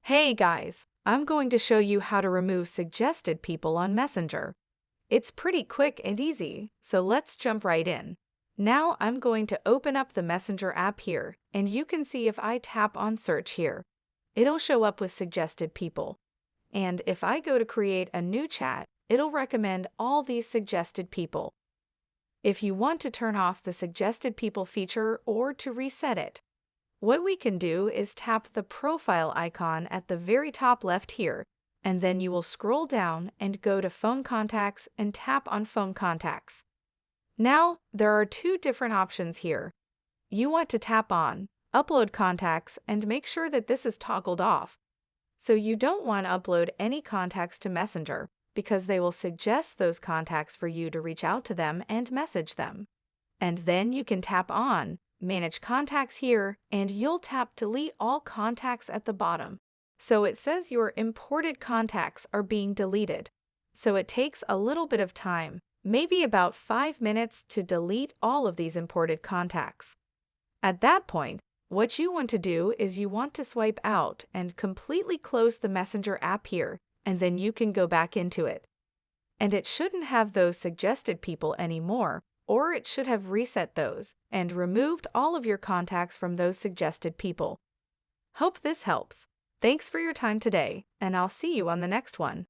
Hey guys, I'm going to show you how to remove suggested people on Messenger. It's pretty quick and easy, so let's jump right in. Now I'm going to open up the Messenger app here, and you can see if I tap on search here, it'll show up with suggested people. And if I go to create a new chat, it'll recommend all these suggested people. If you want to turn off the suggested people feature or to reset it, what we can do is tap the profile icon at the very top left here, and then you will scroll down and go to Phone Contacts and tap on Phone Contacts. Now, there are two different options here. You want to tap on Upload Contacts and make sure that this is toggled off. So you don't want to upload any contacts to Messenger because they will suggest those contacts for you to reach out to them and message them. And then you can tap on Manage Contacts here, and you'll tap Delete All Contacts at the bottom. So it says your imported contacts are being deleted. So it takes a little bit of time, maybe about 5 minutes, to delete all of these imported contacts. At that point, what you want to do is you want to swipe out and completely close the Messenger app here, and then you can go back into it. And it shouldn't have those suggested people anymore, or it should have reset those and removed all of your contacts from those suggested people. Hope this helps. Thanks for your time today, and I'll see you on the next one.